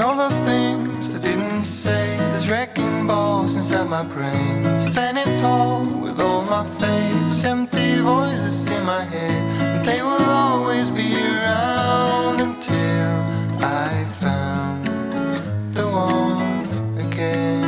all the things I didn't say. There's wrecking balls inside my brain, standing tall with all my faith. There's empty voices in my head, but they will always be around until I found the one again.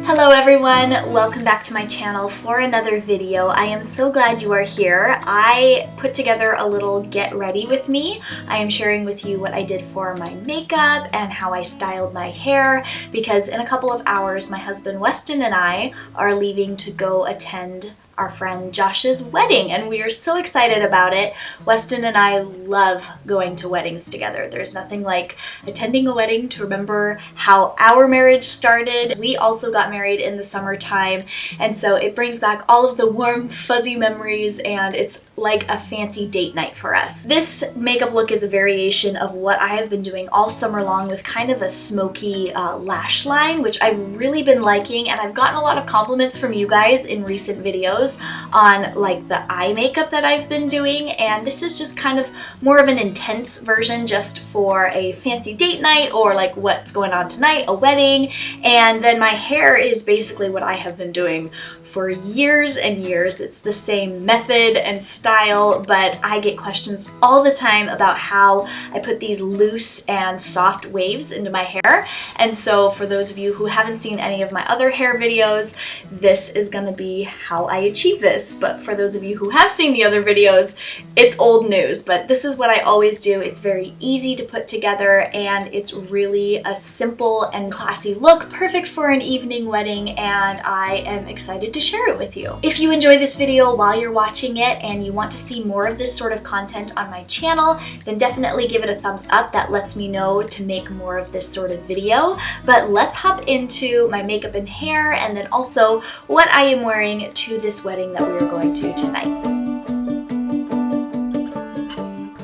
Hello everyone, welcome back to my channel for another video. I am so glad you are here. I put together a little get ready with me. I am sharing with you what I did for my makeup and how I styled my hair, because in a couple of hours my husband Weston and I are leaving to go attend our friend Josh's wedding, and we are so excited about it. Weston and I love going to weddings together. There's nothing like attending a wedding to remember how our marriage started. We also got married in the summertime, and so it brings back all of the warm, fuzzy memories, and it's like a fancy date night for us. This makeup look is a variation of what I have been doing all summer long with kind of a smoky lash line, which I've really been liking, and I've gotten a lot of compliments from you guys in recent videos on like the eye makeup that I've been doing, and this is just kind of more of an intense version just for a fancy date night or like what's going on tonight, a wedding. And then my hair is basically what I have been doing for years and years. It's the same method and style, but I get questions all the time about how I put these loose and soft waves into my hair. And so for those of you who haven't seen any of my other hair videos, this is gonna be how I achieve this. But for those of you who have seen the other videos, it's old news, but this is what I always do. It's very easy to put together, and it's really a simple and classy look, perfect for an evening wedding, and I am excited to share it with you. If you enjoy this video while you're watching it and you want to see more of this sort of content on my channel, then definitely give it a thumbs up. That lets me know to make more of this sort of video. But let's hop into my makeup and hair, and then also what I am wearing to this wedding that we are going to tonight.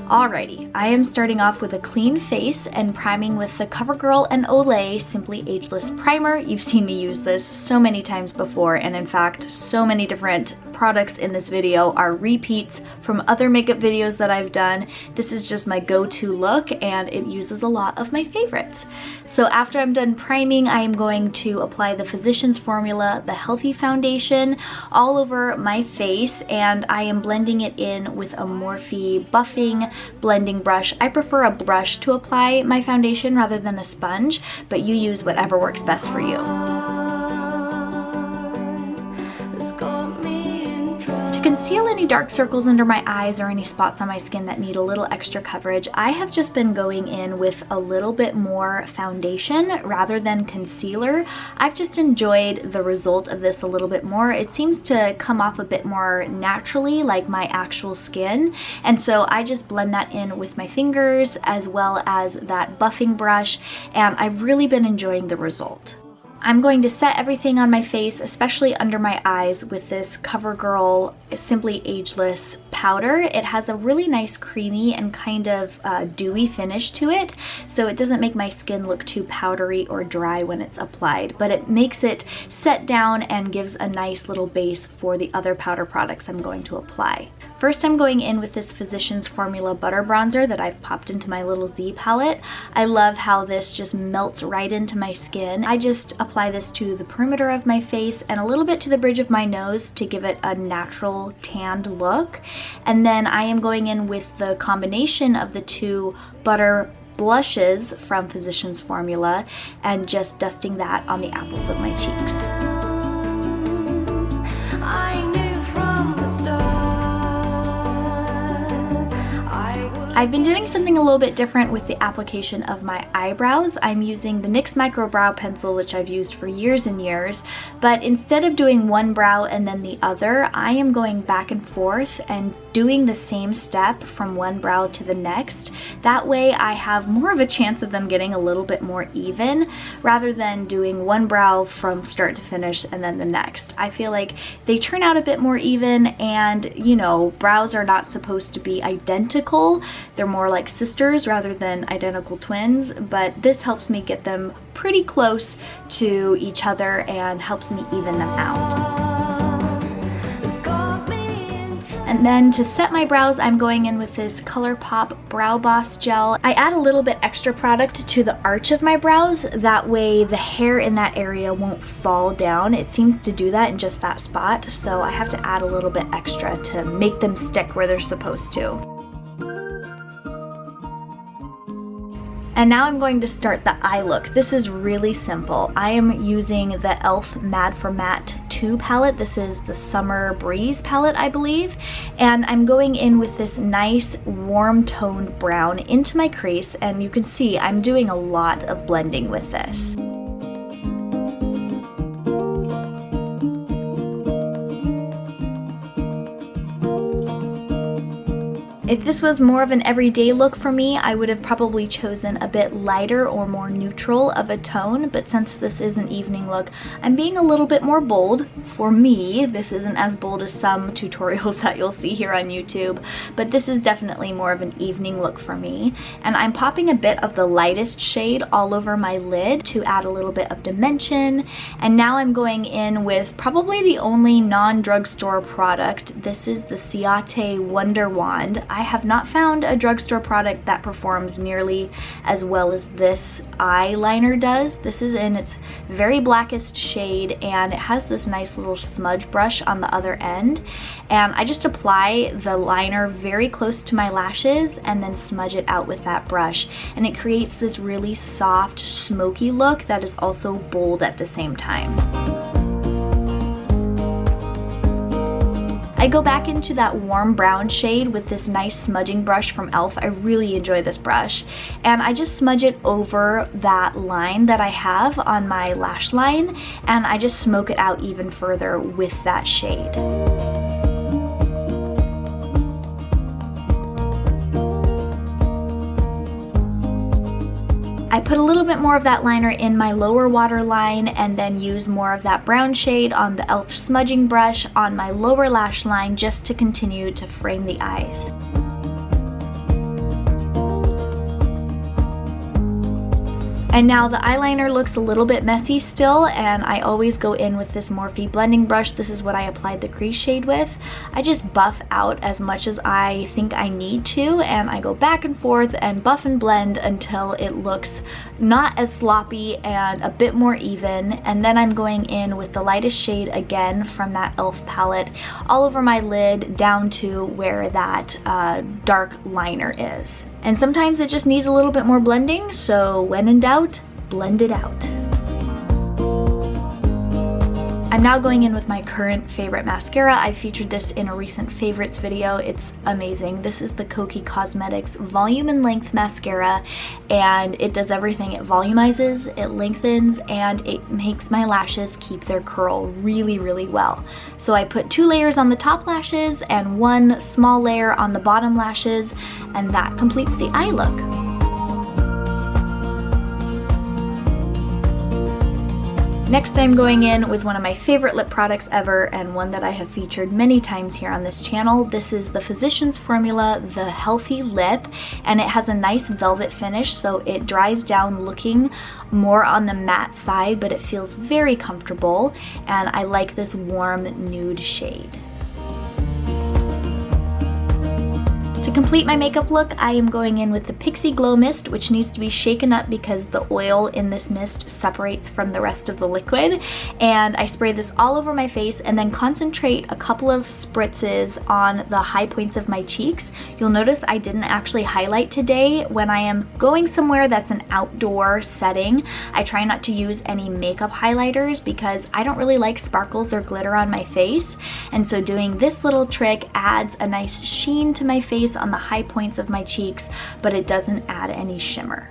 Alrighty, I am starting off with a clean face and priming with the CoverGirl and Olay Simply Ageless Primer. You've seen me use this so many times before, and in fact, so many different products in this video are repeats from other makeup videos that I've done. This is just my go-to look, and it uses a lot of my favorites. So after I'm done priming, I am going to apply the Physicians Formula, the Healthy Foundation, all over my face, and I am blending it in with a Morphe buffing blending brush. I prefer a brush to apply my foundation rather than a sponge, but you use whatever works best for you. Conceal any dark circles under my eyes or any spots on my skin that need a little extra coverage, I have just been going in with a little bit more foundation rather than concealer. I've just enjoyed the result of this a little bit more. It seems to come off a bit more naturally, like my actual skin, and so I just blend that in with my fingers as well as that buffing brush, and I've really been enjoying the result. I'm going to set everything on my face, especially under my eyes, with this CoverGirl Simply Ageless powder. It has a really nice creamy and kind of dewy finish to it, so it doesn't make my skin look too powdery or dry when it's applied, but it makes it set down and gives a nice little base for the other powder products I'm going to apply. First, I'm going in with this Physicians Formula Butter Bronzer that I've popped into my little Z palette. I love how this just melts right into my skin. I just apply this to the perimeter of my face and a little bit to the bridge of my nose to give it a natural tanned look. And then I am going in with the combination of the two butter blushes from Physicians Formula and just dusting that on the apples of my cheeks. I knew from the start. I've been doing something a little bit different with the application of my eyebrows. I'm using the NYX Micro Brow Pencil, which I've used for years and years, but instead of doing one brow and then the other, I am going back and forth and doing the same step from one brow to the next. That way I have more of a chance of them getting a little bit more even rather than doing one brow from start to finish and then the next. I feel like they turn out a bit more even, and you know, brows are not supposed to be identical. They're more like sisters rather than identical twins, but this helps me get them pretty close to each other and helps me even them out. And then to set my brows, I'm going in with this ColourPop Brow Boss Gel. I add a little bit extra product to the arch of my brows. That way the hair in that area won't fall down. It seems to do that in just that spot. So I have to add a little bit extra to make them stick where they're supposed to. And now I'm going to start the eye look. This is really simple. I am using the e.l.f. Mad for Matte 2 palette. This is the Summer Breeze palette, I believe. And I'm going in with this nice warm toned brown into my crease, and you can see I'm doing a lot of blending with this. If this was more of an everyday look for me, I would have probably chosen a bit lighter or more neutral of a tone, but since this is an evening look, I'm being a little bit more bold. For me, this isn't as bold as some tutorials that you'll see here on YouTube, but this is definitely more of an evening look for me. And I'm popping a bit of the lightest shade all over my lid to add a little bit of dimension. And now I'm going in with probably the only non-drugstore product. This is the Ciate Wonder Wand. I have not found a drugstore product that performs nearly as well as this eyeliner does. This is in its very blackest shade, and it has this nice little smudge brush on the other end. And I just apply the liner very close to my lashes and then smudge it out with that brush. And it creates this really soft, smoky look that is also bold at the same time. I go back into that warm brown shade with this nice smudging brush from e.l.f. I really enjoy this brush. And I just smudge it over that line that I have on my lash line, and I just smoke it out even further with that shade. I put a little bit more of that liner in my lower waterline and then use more of that brown shade on the e.l.f. smudging brush on my lower lash line just to continue to frame the eyes. And now the eyeliner looks a little bit messy still, and I always go in with this Morphe blending brush. This is what I applied the crease shade with. I just buff out as much as I think I need to, and I go back and forth and buff and blend until it looks not as sloppy and a bit more even. And then I'm going in with the lightest shade again from that e.l.f. palette all over my lid down to where that dark liner is. And sometimes it just needs a little bit more blending, so when in doubt, blend it out. I'm now going in with my current favorite mascara. I featured this in a recent favorites video. It's amazing. This is the Kokie Cosmetics Volume and Length Mascara, and it does everything. It volumizes, it lengthens, and it makes my lashes keep their curl really, really well. So I put 2 layers on the top lashes and 1 small layer on the bottom lashes, and that completes the eye look. Next, I'm going in with one of my favorite lip products ever, and one that I have featured many times here on this channel. This is the Physicians Formula, the Healthy Lip, and it has a nice velvet finish, so it dries down looking more on the matte side, but it feels very comfortable, and I like this warm nude shade. To complete my makeup look, I am going in with the Pixie Glow Mist, which needs to be shaken up because the oil in this mist separates from the rest of the liquid. And I spray this all over my face and then concentrate a couple of spritzes on the high points of my cheeks. You'll notice I didn't actually highlight today. When I am going somewhere that's an outdoor setting, I try not to use any makeup highlighters because I don't really like sparkles or glitter on my face. And so doing this little trick adds a nice sheen to my face on the high points of my cheeks, but it doesn't add any shimmer.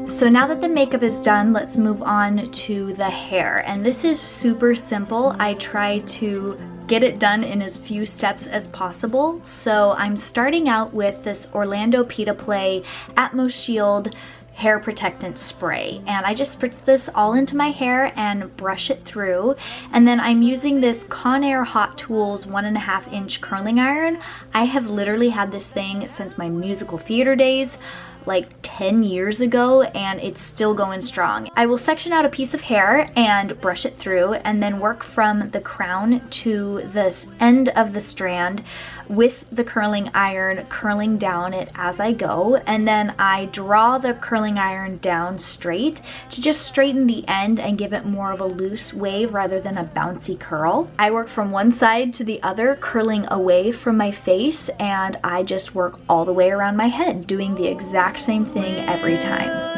So now that the makeup is done, let's move on to the hair. And this is super simple. I try to get it done in as few steps as possible. So I'm starting out with this Orlando Pita Play Atmos Shield hair protectant spray, and I just spritz this all into my hair and brush it through. And then I'm using this Conair Hot Tools 1.5-inch curling iron. I have literally had this thing since my musical theater days. like 10 years ago and it's still going strong. I will section out a piece of hair and brush it through and then work from the crown to the end of the strand with the curling iron, curling down it as I go, and then I draw the curling iron down straight to just straighten the end and give it more of a loose wave rather than a bouncy curl. I work from one side to the other, curling away from my face, and I just work all the way around my head, doing the exact same thing every time.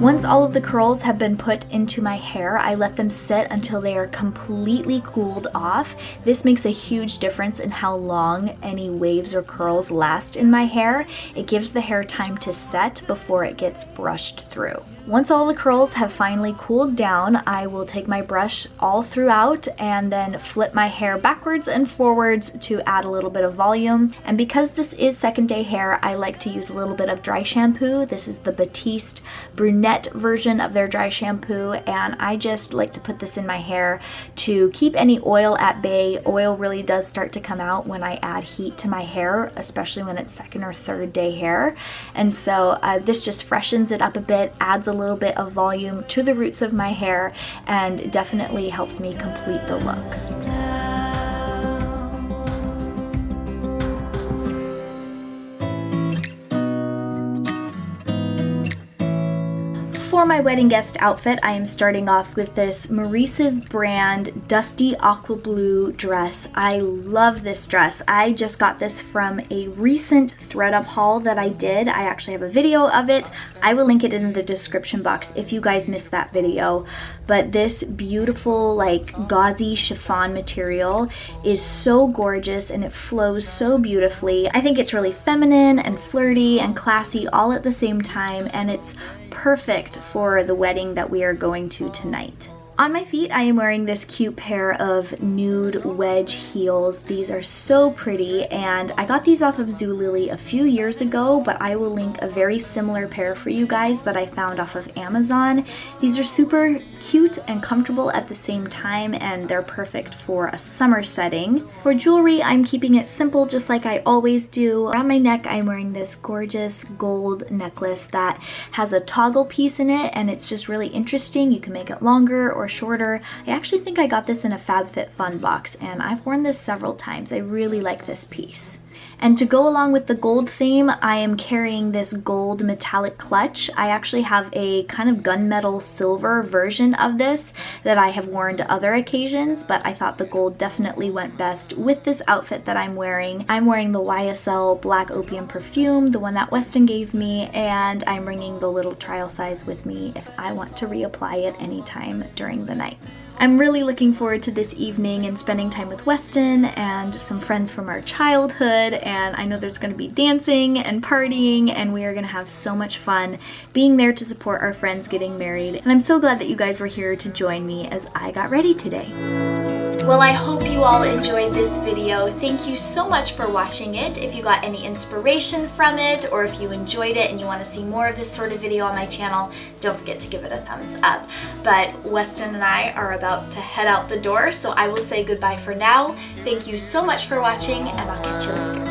Once all of the curls have been put into my hair, I let them sit until they are completely cooled off. This makes a huge difference in how long any waves or curls last in my hair. It gives the hair time to set before it gets brushed through. Once all the curls have finally cooled down, I will take my brush all throughout and then flip my hair backwards and forwards to add a little bit of volume. And because this is second day hair, I like to use a little bit of dry shampoo. This is the Batiste brunette version of their dry shampoo, and I just like to put this in my hair to keep any oil at bay. Oil really does start to come out when I add heat to my hair, especially when it's second or third day hair. And so this just freshens it up a bit, adds a little bit of volume to the roots of my hair, and definitely helps me complete the look. For my wedding guest outfit, I am starting off with this Maurice's brand Dusty Aqua Blue dress. I love this dress. I just got this from a recent ThredUp haul that I did. I actually have a video of it. I will link it in the description box if you guys missed that video. But this beautiful like gauzy chiffon material is so gorgeous and it flows so beautifully. I think it's really feminine and flirty and classy all at the same time, and it's perfect for the wedding that we are going to tonight. On my feet, I am wearing this cute pair of nude wedge heels. These are so pretty, and I got these off of Zulily a few years ago, but I will link a very similar pair for you guys that I found off of Amazon. These are super cute and comfortable at the same time, and they're perfect for a summer setting. For jewelry, I'm keeping it simple just like I always do. Around my neck, I'm wearing this gorgeous gold necklace that has a toggle piece in it, and it's just really interesting. You can make it longer or shorter. I actually think I got this in a FabFitFun box, and I've worn this several times. I really like this piece. And to go along with the gold theme, I am carrying this gold metallic clutch. I actually have a kind of gunmetal silver version of this that I have worn to other occasions, but I thought the gold definitely went best with this outfit that I'm wearing. I'm wearing the YSL Black Opium perfume, the one that Weston gave me, and I'm bringing the little trial size with me if I want to reapply it anytime during the night. I'm really looking forward to this evening and spending time with Weston and some friends from our childhood, and I know there's going to be dancing and partying, and we are going to have so much fun being there to support our friends getting married. And I'm so glad that you guys were here to join me as I got ready today. Well, I hope you all enjoyed this video. Thank you so much for watching it. If you got any inspiration from it, or if you enjoyed it and you want to see more of this sort of video on my channel, don't forget to give it a thumbs up. But Weston and I are about to head out the door, so I will say goodbye for now. Thank you so much for watching, and I'll catch you later.